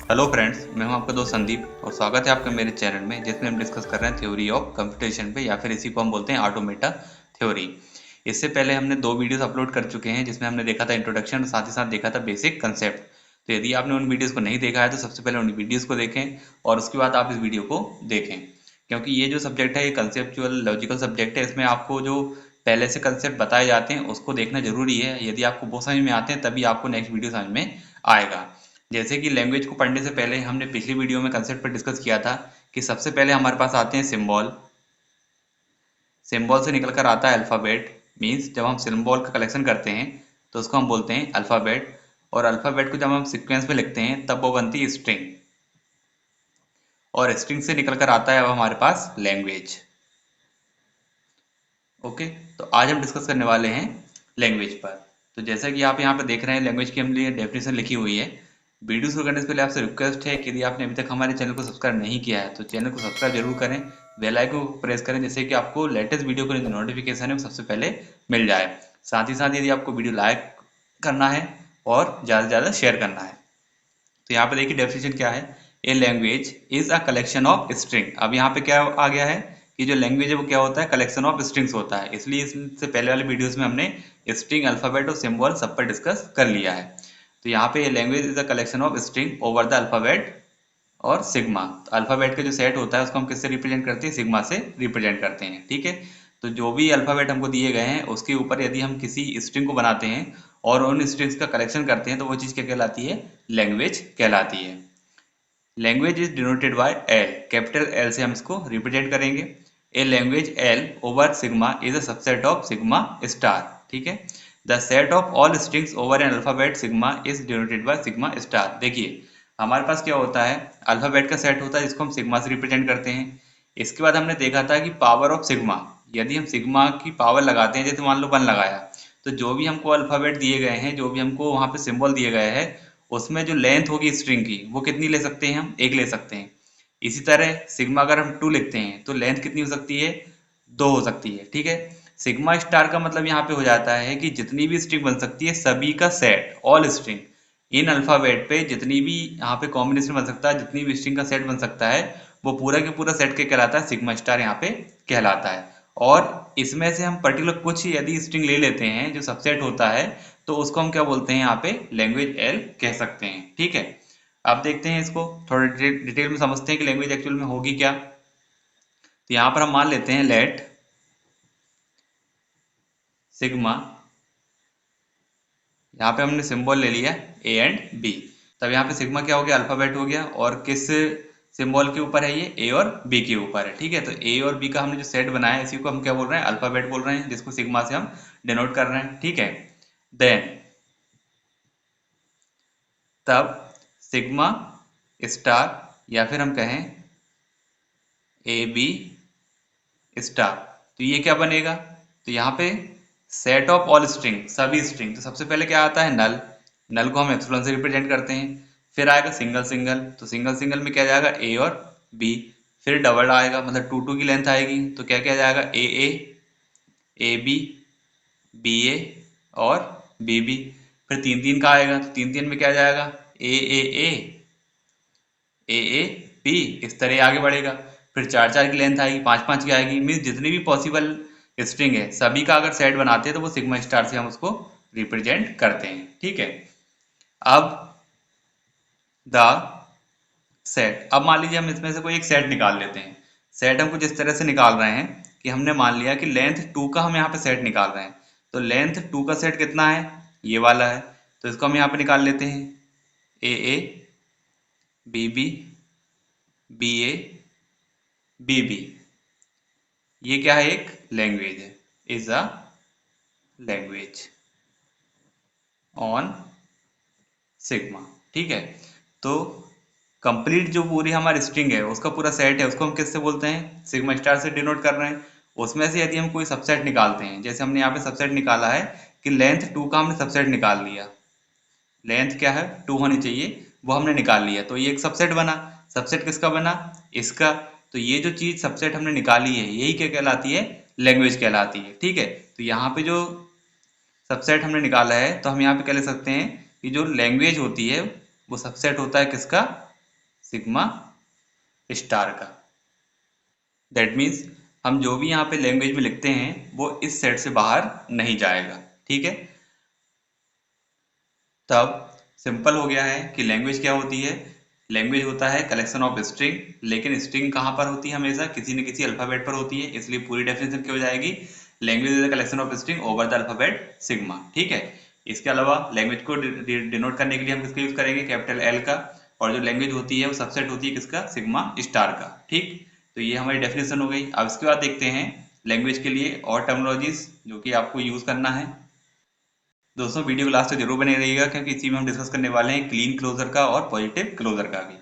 Hello friends, मैं हूं आपका दोस्त संदीप और स्वागत है आपका मेरे चैनल में जिसमें हम डिस्कस कर रहे हैं थ्योरी ऑफ कंप्यूटेशन पे या फिर इसी को हम बोलते हैं ऑटोमेटा थ्योरी। इससे पहले हमने 2 वीडियोस अपलोड कर चुके हैं जिसमें हमने देखा था इंट्रोडक्शन और साथ ही साथ देखा था बेसिक कंसेप्ट। तो यदि आपने उन वीडियोस को नहीं देखा है तो सबसे पहले उन वीडियोस को देखें और उसके बाद आप इस वीडियो को देखें, क्योंकि ये जो सब्जेक्ट है ये कंसेप्चुअल लॉजिकल सब्जेक्ट है। इसमें आपको जो पहले से कंसेप्ट बताए जाते हैं उसको देखना जरूरी है। यदि आपको वो समझ में आते हैं तभी आपको नेक्स्ट वीडियो समझ में आएगा। जैसे कि लैंग्वेज को पढ़ने से पहले हमने पिछली वीडियो में कंसेप्ट पर डिस्कस किया था कि सबसे पहले हमारे पास आते हैं सिंबल। सिंबल से निकल कर आता है अल्फ़ाबेट। मीन्स जब हम सिंबल का कलेक्शन करते हैं तो उसको हम बोलते हैं अल्फ़ाबेट, और अल्फ़ाबेट को जब हम सीक्वेंस में लिखते हैं तब वो बनती है स्ट्रिंग, और स्ट्रिंग से निकल कर आता है अब हमारे पास लैंग्वेज। ओके, तो आज हम डिस्कस करने वाले हैं लैंग्वेज पर। तो जैसा कि आप यहाँ पे देख रहे हैं लैंग्वेज की हमने डेफिनेशन लिखी हुई है। वीडियो शुरू करने से पहले आपसे रिक्वेस्ट है कि यदि आपने अभी तक हमारे चैनल को सब्सक्राइब नहीं किया है तो चैनल को सब्सक्राइब जरूर करें, बेल आइकन को प्रेस करें जिससे कि आपको लेटेस्ट वीडियो का जो नोटिफिकेशन है वो सबसे पहले मिल जाए। साथ ही साथ यदि आपको वीडियो लाइक करना है और ज़्यादा से ज़्यादा शेयर करना है। तो यहाँ पे देखिए डेफिनेशन क्या है। A language is a collection of string. अब यहाँ पे क्या आ गया है कि जो लैंग्वेज है वो क्या होता है, कलेक्शन ऑफ स्ट्रिंग्स होता है। इसलिए इससे पहले वाले वीडियोस में हमने स्ट्रिंग, अल्फाबेट और सिंबल सब पर डिस्कस कर लिया है। तो यहाँ पे language is a collection of string over the alphabet और सिग्मा। तो अल्फाबेट का जो सेट होता है उसको हम किससे रिप्रेजेंट करते हैं, सिग्मा से रिप्रेजेंट करते हैं। ठीक है, तो जो भी अल्फाबेट हमको दिए गए हैं उसके ऊपर यदि हम किसी स्ट्रिंग को बनाते हैं और उन स्ट्रिंग्स का कलेक्शन करते हैं तो वो चीज़ क्या कहलाती है, लैंग्वेज कहलाती है। Language is denoted by L, capital L से हम इसको रिप्रेजेंट करेंगे। A language L over sigma is a subset of sigma star. ठीक है, the set of all strings over an alphabet sigma is denoted by sigma star. देखिए हमारे पास क्या होता है, अल्फाबेट का सेट होता है जिसको हम सिग्मा से रिप्रेजेंट करते हैं। इसके बाद हमने देखा था कि पावर ऑफ सिग्मा, यदि हम सिग्मा की पावर लगाते हैं, जैसे मान लो 1 लगाया, तो जो भी हमको अल्फाबेट दिए गए हैं, जो भी हमको वहां पे सिंबल दिए गए हैं, उसमें जो लेंथ होगी स्ट्रिंग की वो कितनी ले सकते हैं, हम 1 ले सकते हैं। इसी तरह सिग्मा अगर हम 2 लिखते हैं तो लेंथ कितनी हो सकती है, 2 हो सकती है। ठीक है, सिग्मा स्टार का मतलब यहाँ पे हो जाता है कि जितनी भी स्ट्रिंग बन सकती है सभी का set, all string in alphabet पे जितनी भी यहाँ पे कॉम्बिनेशन बन सकता है, जितनी भी स्ट्रिंग का सेट बन सकता है, वो पूरा के पूरा सेट क्या कहलाता है, सिग्मा स्टार यहाँ पे कहलाता है। और इसमें से हम पर्टिकुलर कुछ यदि स्ट्रिंग ले लेते हैं जो सबसेट होता है तो उसको हम क्या बोलते हैं, यहाँ पे लैंग्वेज एल कह सकते हैं। ठीक है, अब देखते हैं इसको थोड़ा डिटेल में समझते हैं कि लैंग्वेज एक्चुअल में होगी क्या। तो यहाँ पर हम मान लेते हैं लेट सिग्मा, यहाँ पे हमने सिंबल ले लिया ए एंड बी। तब यहाँ पे सिग्मा क्या हो गया, अल्फाबेट हो गया, और किस सिंबल के ऊपर है, ये ए और बी के ऊपर है। ठीक है, तो ए और बी का हमने जो सेट बनाया है इसी को हम क्या बोल रहे हैं, अल्फाबेट बोल रहे हैं, जिसको सिग्मा से हम डिनोट कर रहे हैं। ठीक है, देन तब सिग्मा स्टार या फिर हम कहें ए बी स्टार, तो ये क्या बनेगा, तो यहाँ पे सेट ऑफ ऑल स्ट्रिंग, सभी स्ट्रिंग। तो सबसे पहले क्या आता है, नल। नल को हम एप्सिलॉन से रिप्रेजेंट करते हैं। फिर आएगा सिंगल सिंगल, तो सिंगल सिंगल में क्या जाएगा, ए और बी। फिर डबल आएगा, मतलब 2 2 की लेंथ आएगी, तो क्या क्या जाएगा, ए बी, बी ए और बी बी। फिर 3 3 का आएगा, तो 3 3 में क्या जाएगा, ए ए बी, इस तरह आगे बढ़ेगा। फिर 4 4 की लेंथ आएगी, 5 5 की आएगी। मीन्स जितनी भी पॉसिबल स्ट्रिंग है सभी का अगर सेट बनाते हैं तो वो सिग्मा स्टार से हम उसको रिप्रेजेंट करते हैं। ठीक है, अब द सेट, अब मान लीजिए हम इसमें से कोई एक सेट निकाल लेते हैं। सेट हम कुछ इस तरह से निकाल रहे हैं कि हमने मान लिया कि लेंथ 2 का हम यहाँ पे सेट निकाल रहे हैं। तो लेंथ 2 का सेट कितना है, ये वाला है, तो इसको हम यहाँ पे निकाल लेते हैं, A B B, B A, B B. ये क्या है, एक लैंग्वेज है, is a language on sigma. ठीक है, तो कंप्लीट जो पूरी हमारी स्ट्रिंग है उसका पूरा सेट है उसको हम किससे बोलते हैं, सिग्मा स्टार से डिनोट कर रहे हैं। उसमें से यदि हम कोई सबसेट निकालते हैं, जैसे हमने यहाँ पे सबसेट निकाला है कि लेंथ 2 का हमने सबसेट निकाल लिया, लेंथ क्या है 2 होनी चाहिए, वो हमने निकाल लिया, तो ये एक सबसेट बना। सबसेट किसका बना, इसका। तो ये जो चीज सबसेट हमने निकाली है यही क्या कहलाती है, लैंग्वेज कहलाती है। ठीक है, तो यहाँ पे जो सबसेट हमने निकाला है तो हम यहाँ पे क्या ले सकते हैं कि जो लैंग्वेज होती है वो सबसेट होता है किसका, सिग्मा स्टार का। दैट मीन्स हम जो भी यहाँ पे लैंग्वेज में लिखते हैं वो इस सेट से बाहर नहीं जाएगा। ठीक है, तब सिंपल हो गया है कि लैंग्वेज क्या होती है। लैंग्वेज होता है कलेक्शन ऑफ स्ट्रिंग, लेकिन स्ट्रिंग कहाँ पर होती है, हमेशा किसी न किसी अल्फाबेट पर होती है, इसलिए पूरी डेफिनेशन क्या हो जाएगी, language is the collection of string over the alphabet sigma. ठीक है, इसके अलावा लैंग्वेज को डिनोट करने के लिए हम किसका यूज करेंगे, कैपिटल एल का। और जो लैंग्वेज होती है वो सबसेट होती है किसका, सिग्मा स्टार का। ठीक, तो ये हमारी डेफिनेशन हो गई। अब इसके बाद देखते हैं लैंग्वेज के लिए और टर्मिनोलॉजीज जो कि आपको यूज करना है। दोस्तों वीडियो को लास्ट तक जरूर बने रहिएगा, क्योंकि इसी में हम डिस्कस करने वाले हैं क्लीन क्लोजर का और पॉजिटिव क्लोजर का भी।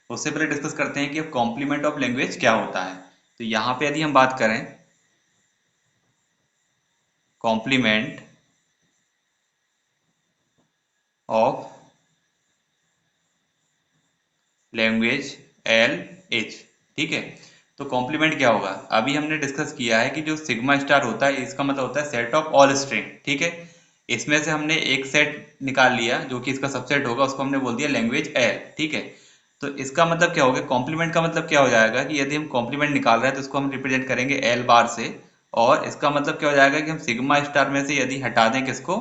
उससे पहले डिस्कस करते हैं कि अब कॉम्प्लीमेंट ऑफ लैंग्वेज क्या होता है। तो यहाँ पे यदि हम बात करें complement of language L H, ठीक है, तो कॉम्प्लीमेंट क्या होगा, अभी हमने डिस्कस किया है कि जो सिग्मा स्टार होता है इसका मतलब होता है सेट ऑफ ऑल स्ट्रिंग। ठीक है, इसमें से हमने एक सेट निकाल लिया जो कि इसका सबसेट होगा, उसको हमने बोल दिया लैंग्वेज एल। ठीक है, तो इसका मतलब क्या होगा, कॉम्प्लीमेंट का मतलब क्या हो जाएगा कि यदि हम कॉम्प्लीमेंट निकाल रहे हैं तो इसको हम रिप्रेजेंट करेंगे एल बार से। और इसका मतलब क्या हो जाएगा कि हम सिग्मा स्टार में से यदि हटा दें किसको,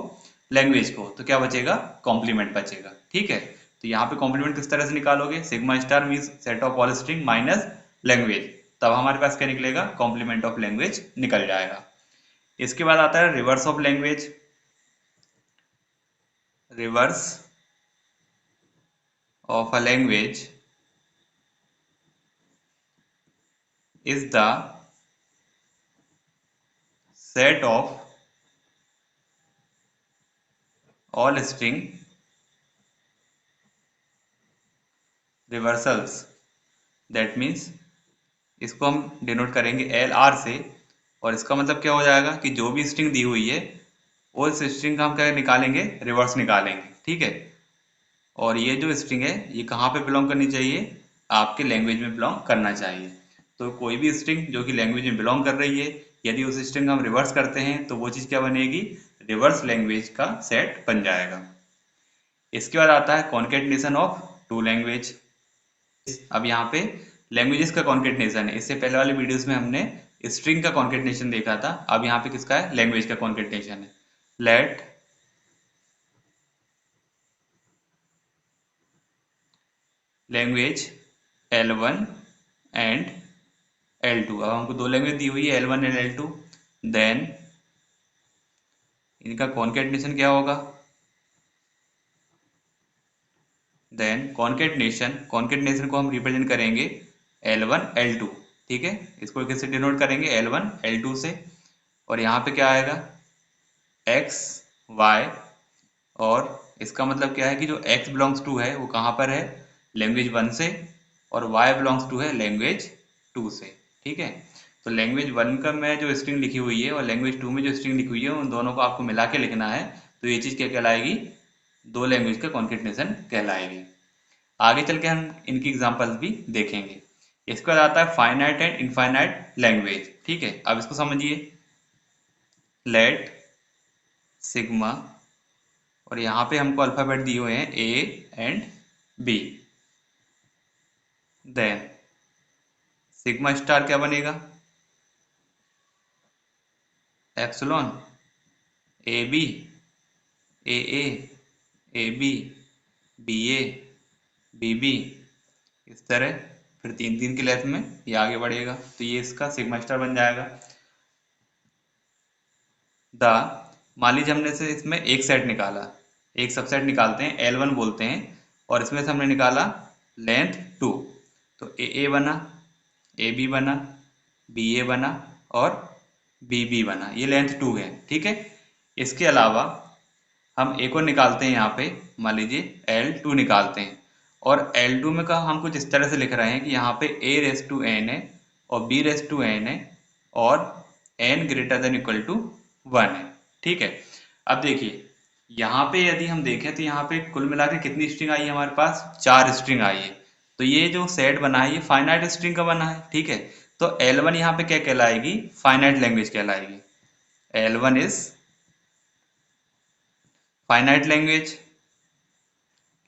लैंग्वेज को, तो क्या बचेगा, कॉम्प्लीमेंट बचेगा। ठीक है, तो यहाँ पे कॉम्प्लीमेंट किस तरह से निकालोगे, sigma star means set of all string minus language, तब हमारे पास क्या निकलेगा, कॉम्प्लीमेंट ऑफ लैंग्वेज निकल जाएगा। इसके बाद आता है reverse of language. Reverse of a language is the set of all string reversals। that means इसको हम डिनोट करेंगे एल आर से, और इसका मतलब क्या हो जाएगा कि जो भी स्ट्रिंग दी हुई है उस स्ट्रिंग का हम क्या निकालेंगे, रिवर्स निकालेंगे। ठीक है, और ये जो स्ट्रिंग है ये कहाँ पे बिलोंग करनी चाहिए, आपके लैंग्वेज में बिलोंग करना चाहिए। तो कोई भी स्ट्रिंग जो कि लैंग्वेज में बिलोंग कर रही है, यदि उस स्ट्रिंग हम रिवर्स करते हैं तो वो चीज़ क्या बनेगी, रिवर्स लैंग्वेज का सेट बन जाएगा। इसके बाद आता है कॉन्केटनेशन ऑफ टू लैंग्वेज। अब यहाँ पे लैंग्वेजेस का कॉन्केटनेशन है, इससे पहले वाले वीडियोस में हमने स्ट्रिंग का कॉन्केटनेशन देखा था, अब यहाँ पे किसका है, लैंग्वेज का कॉन्केटनेशन है। Late language L1 and L2, अब हमको दो लैंग्वेज दी हुई है L1 एंड L2, देन इनका कॉन्केटनेशन क्या होगा, देन कॉन्केटनेशन को हम रिप्रेजेंट करेंगे L1 L2। ठीक है, इसको कैसे डिनोट करेंगे, L1 L2 से। और यहाँ पे क्या आएगा, x y, और इसका मतलब क्या है कि जो x बिलोंग्स टू है वो कहाँ पर है, लैंग्वेज 1 से, और y बिलोंग्स टू है लैंग्वेज 2 से। ठीक है, तो लैंग्वेज 1 का में जो स्ट्रिंग लिखी हुई है और लैंग्वेज 2 में जो स्ट्रिंग लिखी हुई है उन दोनों को आपको मिला के लिखना है, तो ये चीज़ क्या कहलाएगी, दो लैंग्वेज का कॉन्केटनेशन कहलाएगी। आगे चल के हम इनकी एग्जांपल्स भी देखेंगे। इसके बाद आता है फाइनाइट एंड इनफाइनाइट लैंग्वेज। ठीक है, अब इसको समझिए, लेट सिग्मा, और यहाँ पे हमको अल्फाबेट दिए हुए हैं A and B, then sigma star क्या बनेगा, epsilon, A B, A B, B A, B B, इस तरह फिर तीन तीन के लेथ में ये आगे बढ़ेगा, तो ये इसका सिग्मा स्टार बन जाएगा। द, मान लीजिए हमने से इसमें एक सेट निकाला, एक सबसेट निकालते हैं L1 बोलते हैं, और इसमें से हमने निकाला लेंथ 2, तो ए बना, ए बी बना, बी ए बना, और बी बी बना, ये लेंथ 2 है। ठीक है, इसके अलावा हम एक और निकालते हैं, यहाँ पे मान लीजिए L2 निकालते हैं, और L2 में का हम कुछ इस तरह से लिख रहे हैं कि यहाँ पे a रेस टू n है और b रेस टू n है और n greater than equal to 1 है। ठीक है, अब देखिए यहाँ पे यदि हम देखें तो यहाँ पे कुल मिला के कितनी स्ट्रिंग आई है हमारे पास, 4 स्ट्रिंग आई है। तो ये जो सेट बना है ये फाइनाइट स्ट्रिंग का बना है। ठीक है, तो L1 यहाँ पे क्या कहलाएगी, फाइनाइट लैंग्वेज कहलाएगी। L1 इज फाइनाइट लैंग्वेज,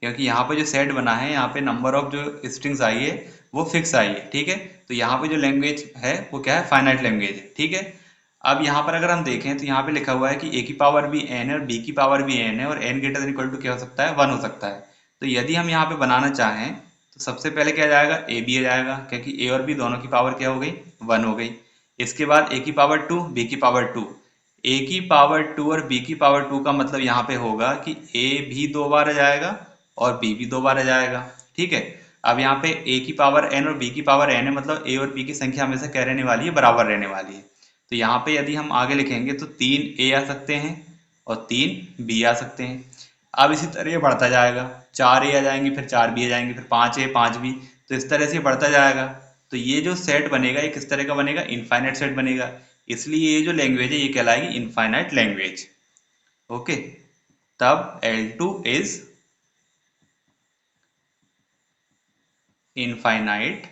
क्योंकि यहाँ पे जो सेट बना है, यहाँ पे नंबर ऑफ जो स्ट्रिंग्स आई है वो फिक्स आई है, ठीक है। तो यहाँ पे जो लैंग्वेज है वो क्या है, फाइनाइट लैंग्वेज है, ठीक है। अब यहाँ पर अगर हम देखें तो यहाँ पे लिखा हुआ है कि ए की पावर भी एन है और बी की पावर भी एन है और N greater than equal to क्या हो सकता है, 1 हो सकता है। तो यदि हम यहाँ पे बनाना चाहें तो सबसे पहले क्या जाएगा, ए बी आ जाएगा, क्योंकि ए और बी दोनों की पावर क्या हो गई, 1 हो गई। इसके बाद ए की पावर 2, बी की पावर 2। ए की पावर 2 और बी की पावर 2 का मतलब यहाँ पे होगा कि ए भी 2 बार आ जाएगा और बी भी 2 बार आ जाएगा, ठीक है। अब यहाँ पे ए की पावर एन और बी की पावर एन है, मतलब ए और बी की संख्या हमेशा क्या रहने वाली है, बराबर रहने वाली है। तो यहाँ पे यदि हम आगे लिखेंगे तो 3 ए आ सकते हैं और 3 बी आ सकते हैं। अब इसी तरह ये बढ़ता जाएगा, 4 ए आ जाएंगे, फिर 4 बी आ जाएंगे, फिर 5 ए 5 बी, तो इस तरह से बढ़ता जाएगा। तो ये जो सेट बनेगा ये किस तरह का बनेगा, इनफाइनाइट सेट बनेगा। इसलिए ये जो लैंग्वेज है ये कहलाएगी इनफाइनाइट लैंग्वेज। ओके, तब L2 is infinite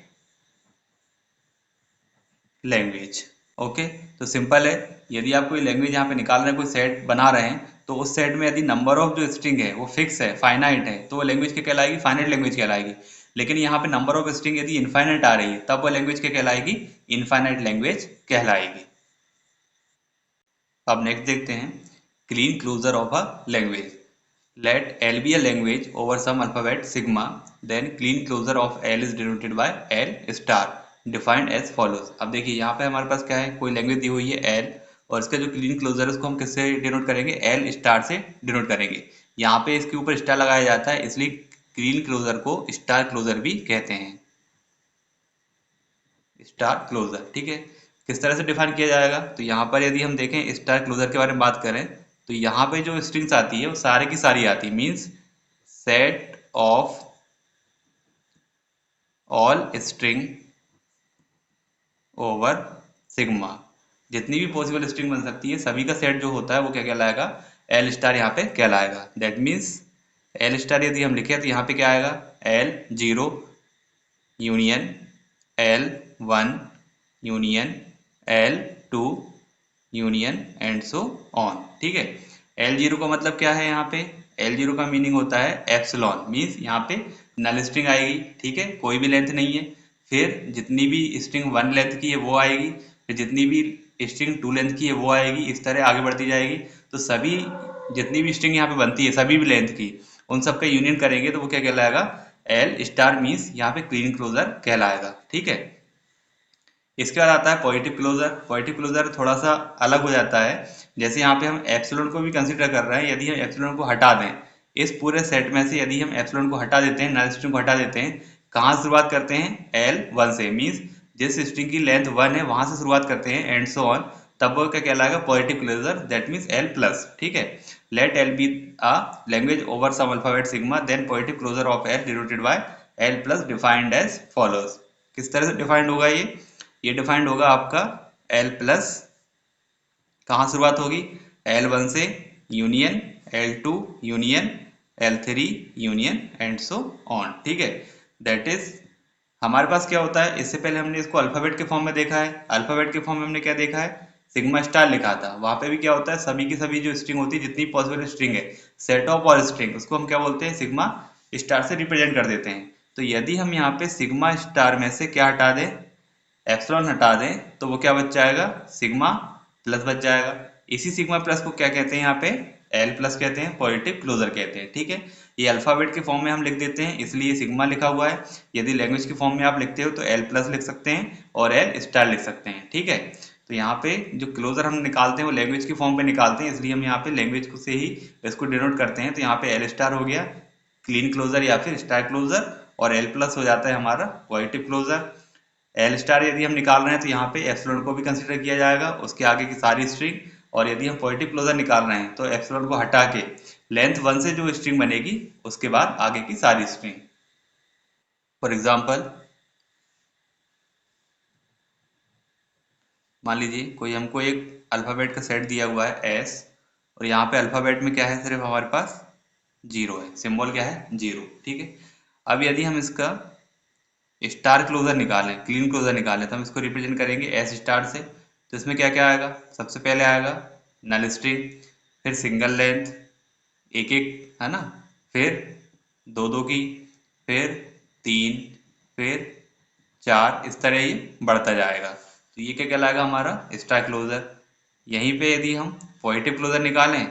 language. Okay, तो सिंपल है। यदि आप कोई लैंग्वेज यहाँ पे निकाल रहे हैं, कोई सेट बना रहे हैं, तो उस सेट में यदि नंबर ऑफ जो स्ट्रिंग है वो फिक्स है, फाइनाइट है, तो वो लैंग्वेज क्या कहलाएगी, फाइनाइट लैंग्वेज कहलाएगी। लेकिन यहाँ पे नंबर ऑफ स्ट्रिंग यदि इनफाइनाइट आ रही है तब वो लैंग्वेज क्या कहलाएगी, इनफाइनाइट लैंग्वेज कहलाएगी। अब नेक्स्ट देखते हैं, Kleene closure of a language. Let L be a language over some alphabet sigma, then clean closure of L is denoted by L star, defined as follows। अब देखिए यहाँ पे हमारे पास क्या है, कोई लैंग्वेज दी हुई है L और इसका जो क्लीन क्लोजर है उसको हम किससे डिनोट करेंगे, L स्टार से डिनोट करेंगे। यहाँ पे इसके ऊपर स्टार लगाया जाता है, इसलिए क्लीन क्लोजर को स्टार क्लोजर भी कहते हैं, स्टार क्लोजर, ठीक है। किस तरह से डिफाइन किया जाएगा, तो यहाँ पर यदि हम देखें स्टार क्लोजर के बारे में बात करें तो यहाँ पे जो स्ट्रिंग्स आती है वो सारे की सारी आती है, means set of all string over sigma. जितनी भी पॉसिबल स्ट्रिंग बन सकती है सभी का सेट जो होता है वो क्या कहलाएगा, एल स्टार यहाँ पे कहलाएगा। दैट मीन्स एल स्टार यदि हम लिखें तो यहाँ पे क्या आएगा, L0 union L1 union L2 union and so on, ठीक है। L0 का मतलब क्या है, यहाँ पे L0 का मीनिंग होता है एप्सिलॉन, मीन्स यहाँ पे नल स्ट्रिंग आएगी, ठीक है, कोई भी लेंथ नहीं है। फिर जितनी भी स्ट्रिंग 1 लेंथ की है वो आएगी, फिर जितनी भी स्ट्रिंग 2 लेंथ की है वो आएगी, इस तरह आगे बढ़ती जाएगी। तो सभी जितनी भी स्ट्रिंग यहाँ पे बनती है सभी भी लेंथ की, उन सबका यूनियन करेंगे तो वो क्या कहलाएगा, एल स्टार, मीन्स यहाँ पे क्लीन क्लोजर कहलाएगा, ठीक है। इसके बाद आता है पॉजिटिव क्लोजर। पॉजिटिव क्लोजर थोड़ा सा अलग हो जाता है। जैसे यहाँ पे हम एप्सिलॉन को भी कंसीडर कर रहे हैं, यदि हम एप्सिलॉन को हटा दें इस पूरे सेट में से, यदि हम एप्सिलॉन को हटा देते हैं, नल स्ट्रिंग को हटा देते हैं, कहाँ से शुरुआत करते हैं, L1 से, मीन्स जिस स्ट्रिंग की लेंथ 1 है वहां से शुरुआत करते हैं एंड सो ऑन, तब वो क्या कहलाएगा, positive closure, that means L plus, ठीक है। Let L be a language over some alphabet sigma, then positive closure of L denoted by L plus, defined as follows. किस तरह से डिफाइंड होगा ये डिफाइंड होगा आपका L प्लस, कहाँ शुरुआत होगी, L1 से union L2 union L3 union and so on, ठीक है। दैट इज हमारे पास क्या होता है, इससे पहले हमने इसको अल्फाबेट के फॉर्म में देखा है। अल्फाबेट के फॉर्म में हमने क्या देखा है, सिग्मा स्टार लिखा था, वहां पे भी क्या होता है, सभी की सभी जो स्ट्रिंग होती है, जितनी पॉसिबल स्ट्रिंग है, सेट ऑफ ऑल स्ट्रिंग, उसको हम क्या बोलते हैं, सिग्मा स्टार से रिप्रेजेंट कर देते हैं। तो यदि हम यहाँ पे सिग्मा स्टार में से क्या हटा दें, एप्सिलॉन हटा दें, तो वो क्या बच जाएगा, सिग्मा प्लस बच जाएगा। इसी सिग्मा प्लस को क्या कहते हैं, यहाँ पे एल प्लस कहते हैं, पॉजिटिव क्लोजर कहते हैं, ठीक है। ये अल्फाबेट के फॉर्म में हम लिख देते हैं इसलिए सिग्मा लिखा हुआ है। यदि लैंग्वेज के फॉर्म में आप लिखते हो तो एल प्लस लिख सकते हैं और एल स्टार लिख सकते हैं, ठीक है। तो यहाँ पे जो क्लोजर हम निकालते हैं वो लैंग्वेज के फॉर्म पे निकालते हैं, इसलिए हम यहाँ पे लैंग्वेज से ही इसको डिनोट करते हैं। तो यहाँ पे एल स्टार हो गया क्लीन क्लोजर या फिर स्टार क्लोजर, और एल प्लस हो जाता है हमारा पॉजिटिव क्लोजर। एल स्टार यदि हम निकाल रहे हैं तो यहाँ पे एप्सिलॉन को भी कंसिडर किया जाएगा, उसके आगे की सारी स्ट्रिंग। और यदि हम पॉजिटिव क्लोजर निकाल रहे हैं तो एप्सिलॉन को हटा के लेंथ 1 से जो स्ट्रिंग बनेगी उसके बाद आगे की सारी स्ट्रिंग। फॉर एग्जाम्पल मान लीजिए कोई हमको एक अल्फाबेट का सेट दिया हुआ है एस, और यहाँ पे अल्फाबेट में क्या है, सिर्फ हमारे पास जीरो है, सिंबल क्या है, जीरो, ठीक है। अब यदि हम इसका स्टार क्लोजर निकालें, क्लीन क्लोजर निकालें, तो हम इसको रिप्रेजेंट करेंगे एस स्टार से। तो इसमें क्या क्या आएगा, सबसे पहले आएगा नल स्ट्रिंग, फिर सिंगल लेंथ, एक एक, है ना, फिर दो दो की, फिर 3, फिर 4, इस तरह ये बढ़ता जाएगा। तो ये क्या कहलाएगा हमारा स्टार क्लोजर। यहीं पे यदि हम पॉजिटिव क्लोजर निकालें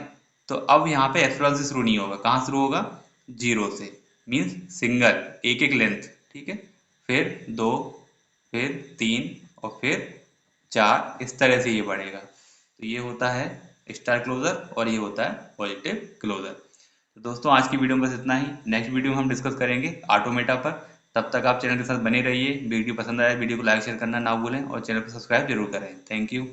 तो अब यहाँ पे एप्सिलॉन से शुरू नहीं होगा, कहाँ शुरू होगा, 0 से, मीन्स सिंगल, एक एक लेंथ, ठीक है। फिर 2, फिर 3 और फिर 4, इस तरह से ये बढ़ेगा। तो ये होता है स्टार क्लोजर और ये होता है पॉजिटिव क्लोजर। तो दोस्तों आज की वीडियो में बस इतना ही। नेक्स्ट वीडियो में हम डिस्कस करेंगे ऑटोमेटा पर। तब तक आप चैनल के साथ बने रहिए। वीडियो पसंद आए वीडियो को लाइक शेयर करना ना भूलें और चैनल को सब्सक्राइब जरूर करें। Thank you.